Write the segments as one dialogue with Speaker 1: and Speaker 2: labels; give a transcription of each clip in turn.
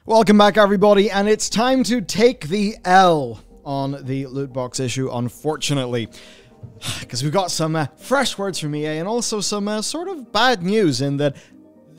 Speaker 1: Welcome back, everybody, and it's time to take the L on the loot box issue, unfortunately, because we've got some fresh words from EA and also some sort of bad news in that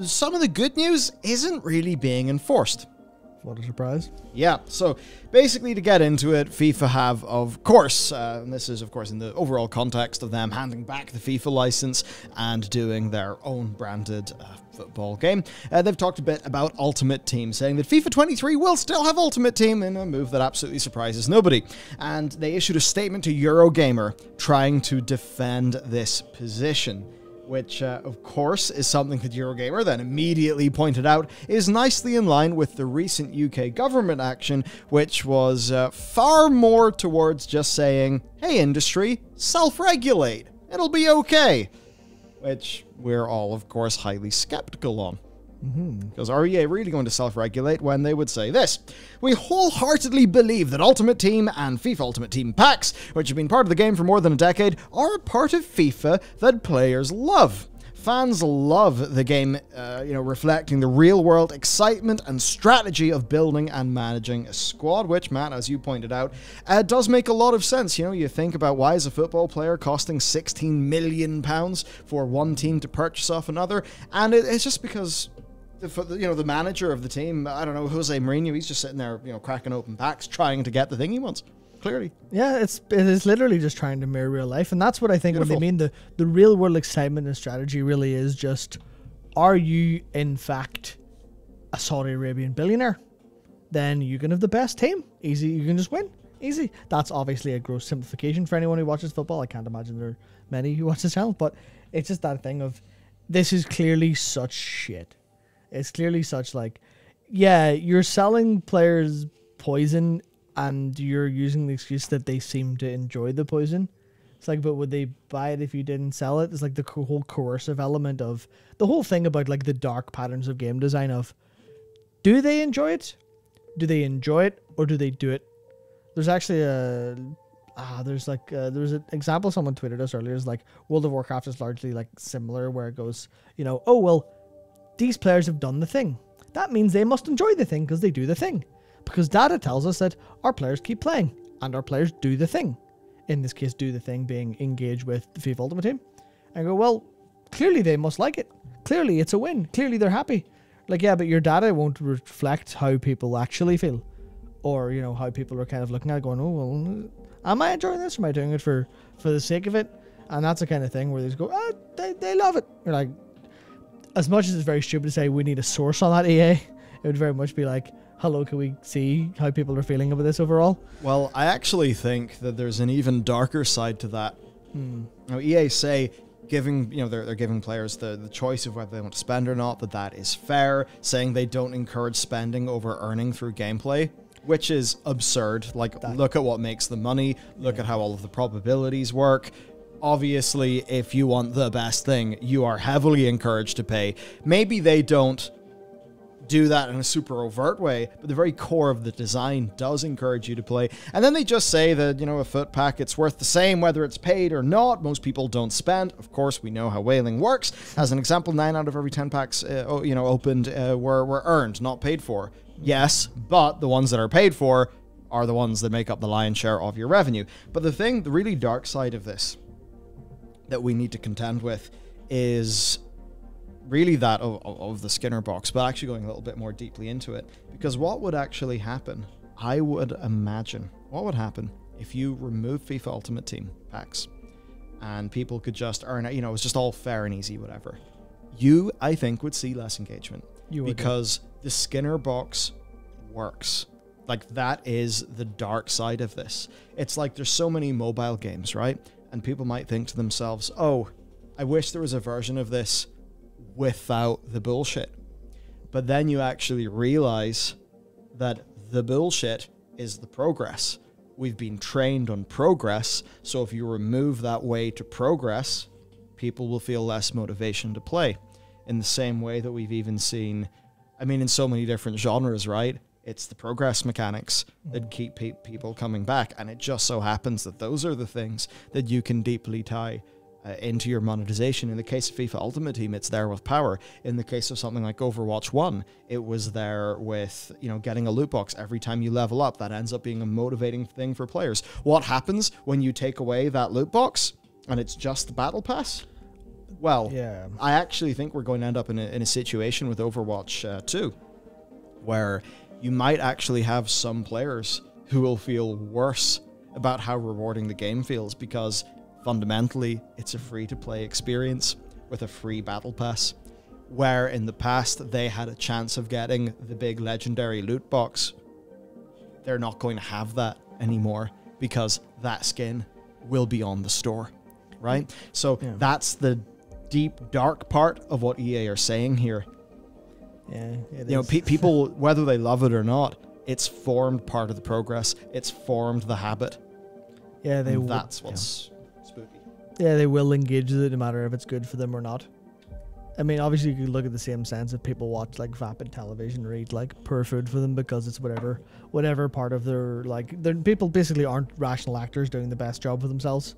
Speaker 1: some of the good news isn't really being enforced.
Speaker 2: What a surprise.
Speaker 1: Yeah, so basically to get into it, FIFA have, of course, and this is of course in the overall context of them handing back the FIFA license and doing their own branded football game. They've talked a bit about Ultimate Team, saying that FIFA 23 will still have Ultimate Team in a move that absolutely surprises nobody. And they issued a statement to Eurogamer trying to defend this position, which, of course, is something that Eurogamer then immediately pointed out is nicely in line with the recent UK government action, which was far more towards just saying, hey, industry, self-regulate. It'll be okay. Which we're all, of course, highly skeptical on. Because are EA really going to self-regulate when they would say this? We wholeheartedly believe that Ultimate Team and FIFA Ultimate Team packs, which have been part of the game for more than a decade, are a part of FIFA that players love. Fans love the game, reflecting the real-world excitement and strategy of building and managing a squad, which, Matt, as you pointed out, does make a lot of sense. You know, you think about why is a football player costing £16 million for one team to purchase off another, and it's just because the manager of the team, I don't know, Jose Mourinho, he's just sitting there, cracking open packs, trying to get the thing he wants. Clearly.
Speaker 2: Yeah, it is literally just trying to mirror real life. And that's what I think
Speaker 1: Beautiful.
Speaker 2: when they mean the real world excitement and strategy really is just, are you in fact a Saudi Arabian billionaire? Then you can have the best team. Easy, you can just win. Easy. That's obviously a gross simplification for anyone who watches football. I can't imagine there are many who watch this channel, but it's just that thing of, this is clearly such shit. It's clearly such yeah, you're selling players poison and you're using the excuse that they seem to enjoy the poison. It's like, but would they buy it if you didn't sell it? It's like the whole coercive element of the whole thing about the dark patterns of game design of, do they enjoy it? Do they enjoy it or do they do it? There's actually there was an example someone tweeted us earlier. Is World of Warcraft is largely similar, where it goes, oh well, these players have done the thing. That means they must enjoy the thing because they do the thing. Because data tells us that our players keep playing and our players do the thing. In this case, do the thing being engage with the FIFA Ultimate Team. And go, well, clearly they must like it. Clearly it's a win. Clearly they're happy. Yeah, but your data won't reflect how people actually feel. Or, how people are kind of looking at it going, oh, well, am I enjoying this? Or am I doing it for the sake of it? And that's the kind of thing where they just go, they love it. You're like, as much as it's very stupid to say we need a source on that EA, it would very much be like, hello, can we see how people are feeling about this overall?
Speaker 1: Well, I actually think that there's an even darker side to that. EA say they're giving players the choice of whether they want to spend or not, that is fair, saying they don't encourage spending over earning through gameplay, which is absurd. Look at what makes the money, look at how all of the probabilities work. Obviously, if you want the best thing, you are heavily encouraged to pay. Maybe they don't do that in a super overt way, but the very core of the design does encourage you to play. And then they just say that, a foot pack, it's worth the same whether it's paid or not. Most people don't spend. Of course, we know how whaling works. As an example, 9 out of every 10 packs opened were earned, not paid for. Yes, but the ones that are paid for are the ones that make up the lion's share of your revenue. But the really dark side of this that we need to contend with is really that of the Skinner box, but actually going a little bit more deeply into it. Because what would actually happen, I would imagine, what would happen if you remove FIFA Ultimate Team packs and people could just earn it, it was just all fair and easy, whatever. You, I think, would see less engagement. Because the Skinner box works. That is the dark side of this. It's there's so many mobile games, right? And people might think to themselves, oh, I wish there was a version of this without the bullshit. But then you actually realize that the bullshit is the progress. We've been trained on progress, so if you remove that way to progress, people will feel less motivation to play. In the same way that we've even seen, in so many different genres, right? It's the progress mechanics that keep people coming back, and it just so happens that those are the things that you can deeply tie into your monetization. In the case of FIFA Ultimate Team, it's there with power. In the case of something like Overwatch 1, it was there with, getting a loot box every time you level up. That ends up being a motivating thing for players. What happens when you take away that loot box and it's just the battle pass? Well, yeah. I actually think we're going to end up in a situation with Overwatch 2 where you might actually have some players who will feel worse about how rewarding the game feels, because fundamentally it's a free-to-play experience with a free battle pass, where in the past they had a chance of getting the big legendary loot box. They're not going to have that anymore because that skin will be on the store, right? So that's the deep, dark part of what EA are saying here. Yeah, people, whether they love it or not, it's formed part of the progress. It's formed the habit. Yeah, that's what's spooky.
Speaker 2: Yeah, they will engage with it no matter if it's good for them or not. I mean, obviously you could look at the same sense if people watch like vapid television or eat like poor food for them because it's whatever part of their people basically aren't rational actors doing the best job for themselves.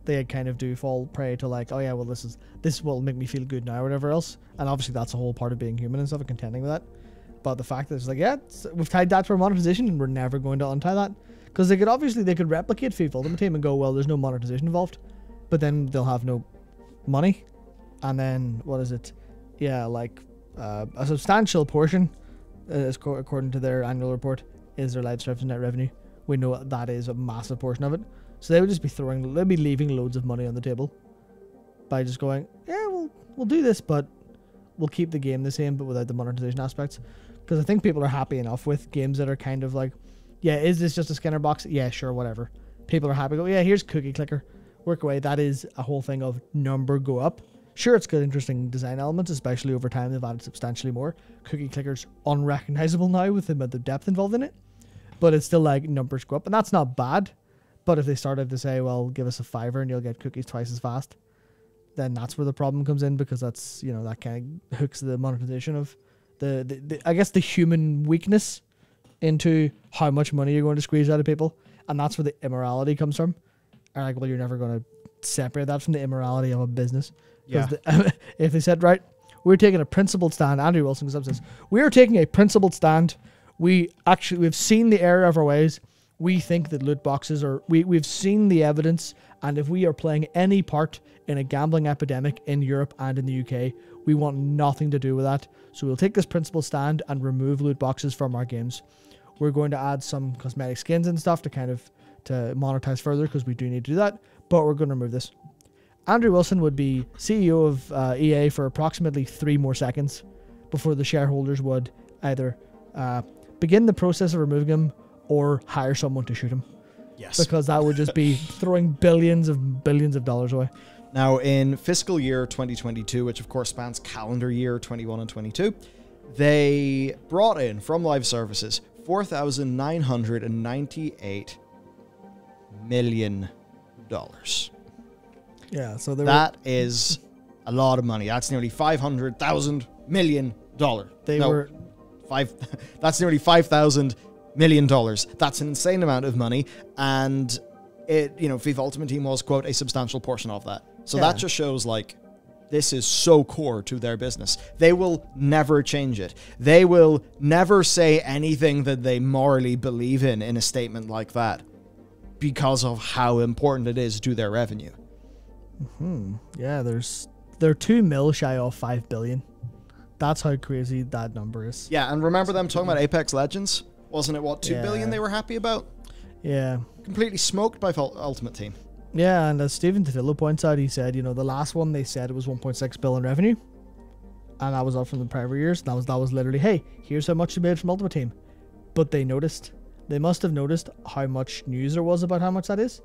Speaker 2: They kind of do fall prey to like, oh yeah, well this will make me feel good now or whatever else. And obviously that's a whole part of being human and stuff and contending with that. But the fact that it's like, we've tied that to our monetization and we're never going to untie that. Because they could replicate FIFA Ultimate Team and go, well, there's no monetization involved. But then they'll have no money. And then, what is it? Yeah, like a substantial portion, according to their annual report, is their live service net revenue. We know that is a massive portion of it. So they would just be they'd be leaving loads of money on the table by just going, yeah, we'll do this, but we'll keep the game the same, but without the monetization aspects. Because I think people are happy enough with games that are kind of like, yeah, is this just a scanner box? Yeah, sure, whatever. People are happy. Go, yeah, here's cookie clicker. Work away. That is a whole thing of number go up. Sure, it's got interesting design elements, especially over time. They've added substantially more. Cookie clicker's unrecognizable now with the amount of depth involved in it. But it's still like numbers go up. And that's not bad. But if they started to say, well, give us a $5 and you'll get cookies twice as fast, then that's where the problem comes in, because that's, that kind of hooks the monetization of the I guess the human weakness into how much money you're going to squeeze out of people. And that's where the immorality comes from. And like, well, you're never going to separate that from the immorality of a business. Yeah. If they said, right, we're taking a principled stand, Andrew Wilson goes up and says, we are taking a principled stand. We've seen the error of our ways. We think that loot boxes we've seen the evidence, and if we are playing any part in a gambling epidemic in Europe and in the UK, we want nothing to do with that. So we'll take this principled stand and remove loot boxes from our games. We're going to add some cosmetic skins and stuff to monetize further, because we do need to do that, but we're going to remove this. Andrew Wilson would be CEO of EA for approximately 3 more seconds before the shareholders would either begin the process of removing him or hire someone to shoot him.
Speaker 1: Yes.
Speaker 2: Because that would just be throwing billions of dollars away.
Speaker 1: Now, in fiscal year 2022, which of course spans calendar year 21 and 22, they brought in from live services $4,998 million.
Speaker 2: Yeah, so
Speaker 1: that is a lot of money. That's nearly $500,000 million. That's nearly $5,000 million. That's an insane amount of money, and FIFA Ultimate Team was, quote, a substantial portion of that. So that just shows like this is so core to their business. They will never change it. They will never say anything that they morally believe in a statement like that, because of how important it is to their revenue.
Speaker 2: Yeah, they're 2 mil shy of 5 billion. That's how crazy that number is.
Speaker 1: Yeah, and remember them talking about Apex Legends? Wasn't it 2 billion they were happy about?
Speaker 2: Yeah.
Speaker 1: Completely smoked by Ultimate Team.
Speaker 2: Yeah, and as Stephen Tadillo points out, he said, the last one they said it was 1.6 billion revenue, and that was up from the prior years. That was literally, hey, here's how much you made from Ultimate Team. But they must have noticed how much news there was about how much that is,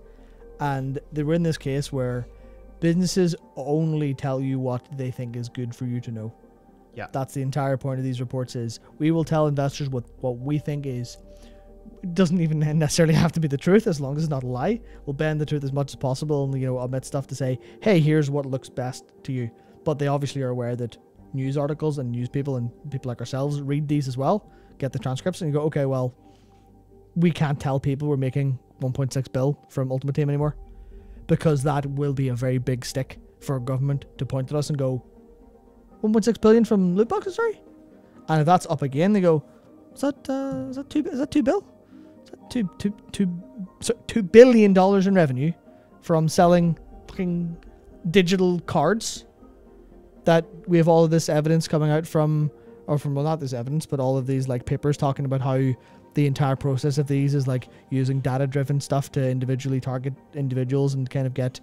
Speaker 2: and they were in this case where businesses only tell you what they think is good for you to know.
Speaker 1: Yeah,
Speaker 2: that's the entire point of these reports. Is we will tell investors what we think is. It doesn't even necessarily have to be the truth, as long as it's not a lie. We'll bend the truth as much as possible and omit stuff to say, hey, here's what looks best to you. But they obviously are aware that news articles and news people and people like ourselves read these as well, get the transcripts, and you go, okay, well, we can't tell people we're making 1.6 bill from Ultimate Team anymore. because that will be a very big stick for a government to point at us and go, 1.6 billion from loot boxes, sorry? And if that's up again, they go, is that $2 billion? Is that $2 billion in revenue from selling fucking digital cards? That we have all of this evidence coming out from, well, not this evidence, but all of these like papers talking about how the entire process of these is like using data-driven stuff to individually target individuals and kind of get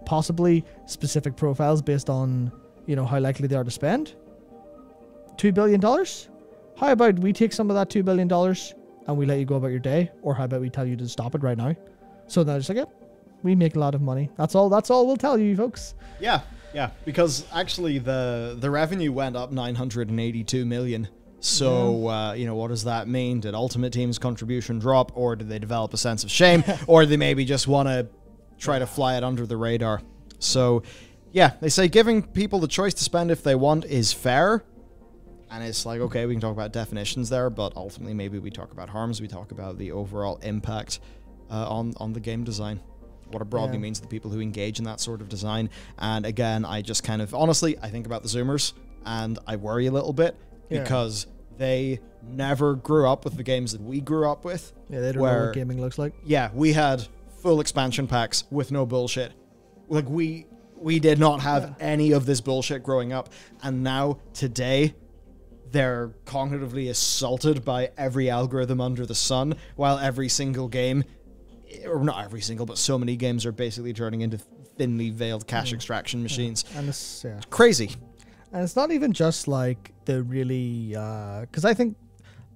Speaker 2: possibly specific profiles based on, you know, how likely they are to spend. $2 billion? How about we take some of that $2 billion and we let you go about your day? Or how about we tell you to stop it right now? So they're just like, yeah, we make a lot of money. That's all we'll tell you, folks.
Speaker 1: Yeah, because actually the revenue went up 982 million. So, you know, what does that mean? Did Ultimate Team's contribution drop, or did they develop a sense of shame, or they maybe just want to try to fly it under the radar? So, yeah, they say giving people the choice to spend if they want is fair. And it's like, okay, we can talk about definitions there, but ultimately maybe we talk about harms, we talk about the overall impact on the game design. What it broadly means to the people who engage in that sort of design. And again, I just kind of, honestly, I think about the Zoomers, and I worry a little bit, because they never grew up with the games that we grew up with.
Speaker 2: Yeah, they don't know what gaming looks like.
Speaker 1: Yeah, we had full expansion packs with no bullshit. Like, we did not have any of this bullshit growing up. And now, today, they're cognitively assaulted by every algorithm under the sun, while every single game, or not every single, but so many games are basically turning into thinly veiled cash extraction machines.
Speaker 2: And it's
Speaker 1: crazy.
Speaker 2: And it's not even just like the really, because I think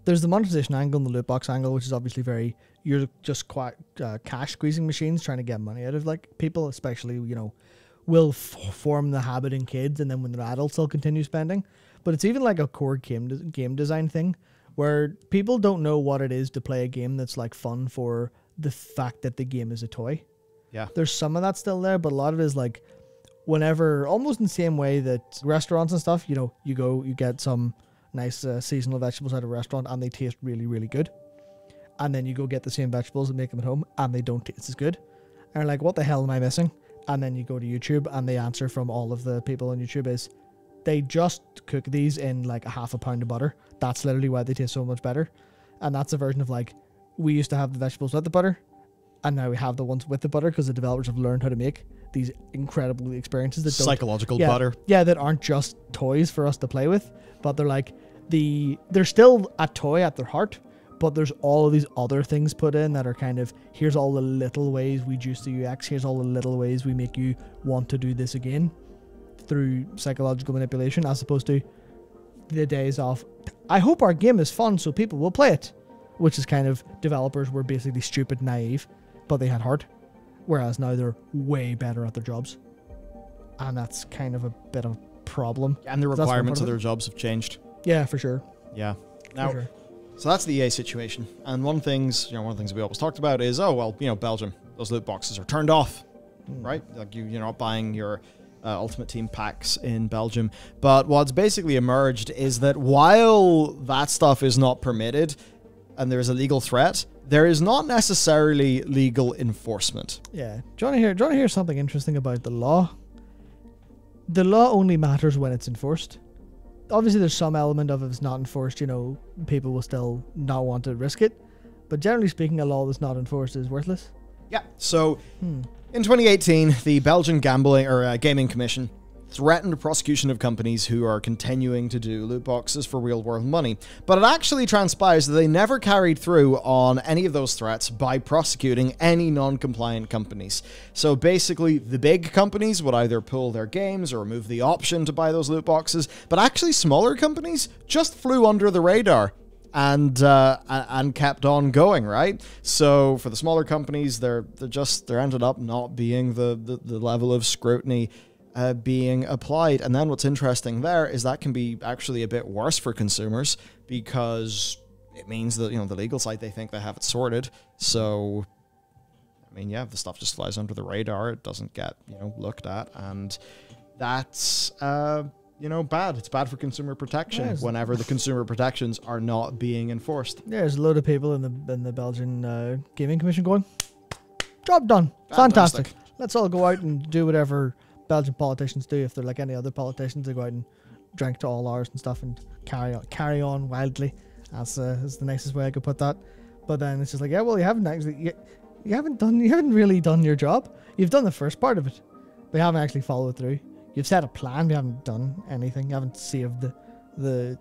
Speaker 2: there's the monetization angle and the loot box angle, which is obviously you're just quite cash squeezing machines trying to get money out of like people, especially, you know, will form the habit in kids, and then when they're adults, they'll continue spending. But it's even like a core game design thing where people don't know what it is to play a game that's like fun for the fact that the game is a toy.
Speaker 1: Yeah.
Speaker 2: There's some of that still there, but a lot of it is like, whenever, almost in the same way that restaurants and stuff, you know, you get some nice seasonal vegetables at a restaurant and they taste really, really good. And then you go get the same vegetables and make them at home and they don't taste as good. And you're like, what the hell am I missing? And then you go to YouTube and the answer from all of the people on YouTube is, they just cook these in like a half a pound of butter. That's literally why they taste so much better. And that's a version of like, we used to have the vegetables with the butter, and now we have the ones with the butter because the developers have learned how to make these incredible experiences that
Speaker 1: psychological butter.
Speaker 2: Yeah, that aren't just toys for us to play with, but they're like they're still a toy at their heart, but there's all of these other things put in that are kind of, here's all the little ways we juice the UX, here's all the little ways we make you want to do this again through psychological manipulation, as opposed to the days of, I hope our game is fun so people will play it, which is kind of, developers were basically stupid, naive, but they had heart. Whereas now they're way better at their jobs. And that's kind of a bit of a problem.
Speaker 1: And the requirements of their jobs have changed.
Speaker 2: Yeah, for sure.
Speaker 1: Yeah. Now, so that's the EA situation. And one of the things we always talked about is, oh, well, you know, Belgium, those loot boxes are turned off, right? Like you're not buying your Ultimate Team packs in Belgium. But what's basically emerged is that while that stuff is not permitted and there's a legal threat, there is not necessarily legal enforcement.
Speaker 2: Yeah. Do you want to hear something interesting about the law? The law only matters when it's enforced. Obviously, there's some element of if it's not enforced, you know, people will still not want to risk it. But generally speaking, a law that's not enforced is worthless.
Speaker 1: Yeah. So, in 2018, the Belgian Gaming Commission threatened prosecution of companies who are continuing to do loot boxes for real-world money. But it actually transpires that they never carried through on any of those threats by prosecuting any non-compliant companies. So basically, the big companies would either pull their games or remove the option to buy those loot boxes, but actually smaller companies just flew under the radar and kept on going, right? So for the smaller companies, they're ended up not being the level of scrutiny being applied. And then what's interesting there is that can be actually a bit worse for consumers, because it means that, you know, the legal side, they think they have it sorted. So, I mean, yeah, the stuff just flies under the radar. It doesn't get, you know, looked at. And that's, you know, bad. It's bad for consumer protection whenever the consumer protections are not being enforced.
Speaker 2: Yeah, there's a load of people in the Belgian Gaming Commission going, Job done.
Speaker 1: Fantastic.
Speaker 2: Fantastic. Let's all go out and do whatever Belgian politicians do. If they're like any other politicians, they go out and drink to all hours and stuff and carry on wildly. That's the nicest way I could put that. But then it's just like, yeah, well, you haven't really done your job. You've done the first part of it, but you haven't actually followed through. You've set a plan, but you haven't done anything. You haven't saved you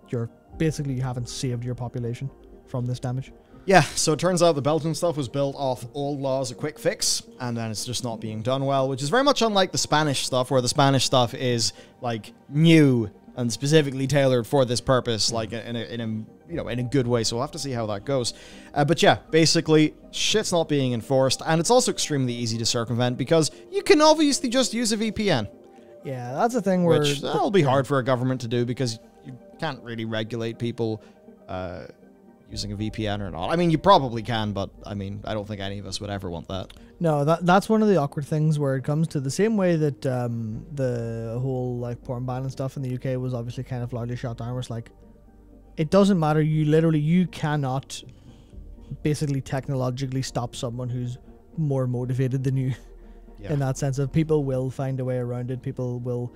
Speaker 2: haven't saved your population from this damage.
Speaker 1: Yeah, so it turns out the Belgian stuff was built off old laws, a quick fix, and then it's just not being done well, which is very much unlike the Spanish stuff, where the Spanish stuff is like new and specifically tailored for this purpose, like in a good way. So we'll have to see how that goes. But yeah, basically, shit's not being enforced, and it's also extremely easy to circumvent because you can obviously just use a VPN.
Speaker 2: Yeah, that's a thing where
Speaker 1: Which that'll be hard for a government to do because you can't really regulate people using a VPN or not. I mean, you probably can, but I mean, I don't think any of us would ever want that.
Speaker 2: No, that's one of the awkward things where it comes to the same way that the whole like porn ban and stuff in the UK was obviously kind of largely shut down. Where it's like, it doesn't matter. You cannot basically technologically stop someone who's more motivated than you. Yeah. In that sense of people will find a way around it. People will,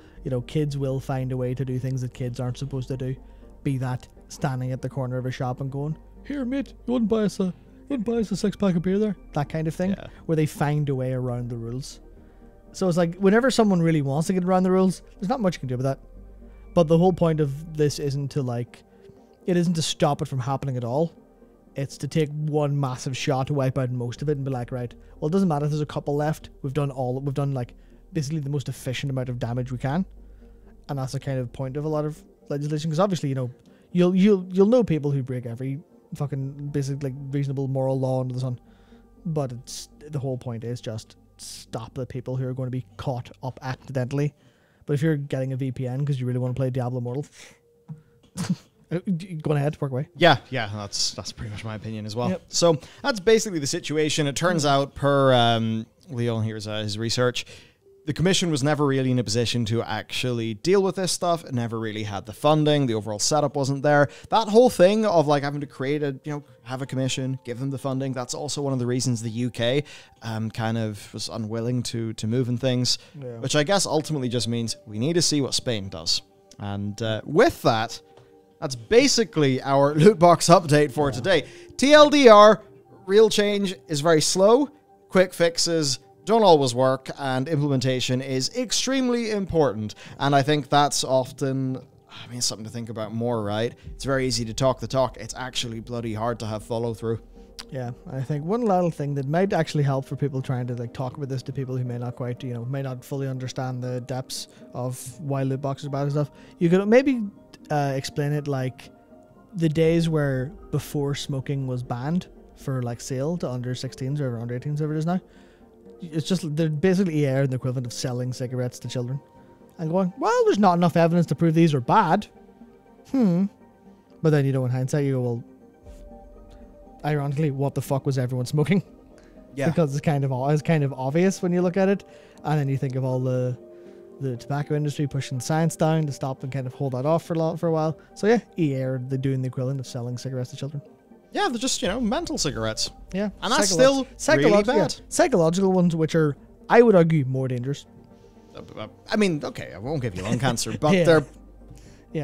Speaker 2: kids will find a way to do things that kids aren't supposed to do. Be that standing at the corner of a shop and going, "Here, mate, you wouldn't buy us a 6-pack of beer there?" That kind of thing, yeah. Where they find a way around the rules. So it's like, whenever someone really wants to get around the rules, there's not much you can do with that. But the whole point of this isn't to stop it from happening at all. It's to take one massive shot to wipe out most of it and be like, right, well, it doesn't matter if there's a couple left. We've done like basically the most efficient amount of damage we can. And that's the kind of point of a lot of legislation, because obviously, you'll know people who break every fucking basic like reasonable moral law under the sun. But the whole point is just stop the people who are going to be caught up accidentally. But if you're getting a VPN because you really want to play Diablo Immortal, go ahead, work away.
Speaker 1: Yeah, that's pretty much my opinion as well. Yep. So that's basically the situation. It turns out, per Leon here's his research, the commission was never really in a position to actually deal with this stuff. It never really had the funding. The overall setup wasn't there. That whole thing of like having to create have a commission, give them the funding. That's also one of the reasons the UK kind of was unwilling to move in things, which I guess ultimately just means we need to see what Spain does. And with that, that's basically our loot box update for today. TLDR, real change is very slow. Quick fixes don't always work, and implementation is extremely important. And I think that's often, something to think about more, right? It's very easy to talk the talk. It's actually bloody hard to have follow through.
Speaker 2: Yeah, I think one little thing that might actually help for people trying to like talk about this to people who may not quite, may not fully understand the depths of why loot boxes are bad and stuff. You could maybe explain it like the days where before smoking was banned for like sale to under 16s or under 18s, whatever it is now. It's just, they're basically the equivalent of selling cigarettes to children. And going, well, there's not enough evidence to prove these are bad. But then, in hindsight, you go, well, ironically, what the fuck was everyone smoking? Yeah. Because it's kind of obvious when you look at it. And then you think of all the tobacco industry pushing science down to stop and kind of hold that off for a while. So yeah, EA are doing the equivalent of selling cigarettes to children.
Speaker 1: Yeah, they're just, mental cigarettes.
Speaker 2: Yeah.
Speaker 1: And that's still really bad.
Speaker 2: Yeah. Psychological ones, which are, I would argue, more dangerous.
Speaker 1: Okay, I won't give you lung cancer, but they're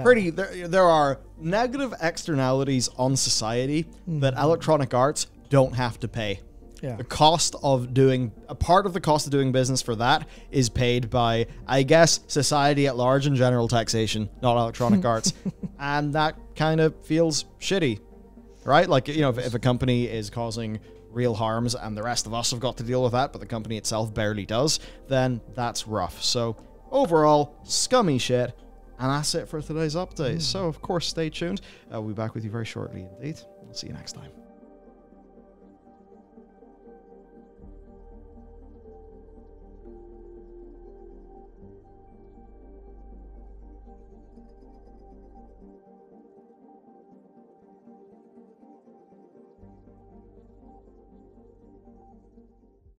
Speaker 1: pretty... There are negative externalities on society that Electronic Arts don't have to pay. Yeah. The cost of a part of the cost of doing business for that is paid by, I guess, society at large and general taxation, not Electronic Arts. And that kind of feels shitty. Right? Like, if a company is causing real harms and the rest of us have got to deal with that, but the company itself barely does, then that's rough. So, overall, scummy shit. And that's it for today's update. So, of course, stay tuned. We'll be back with you very shortly indeed. We'll see you next time.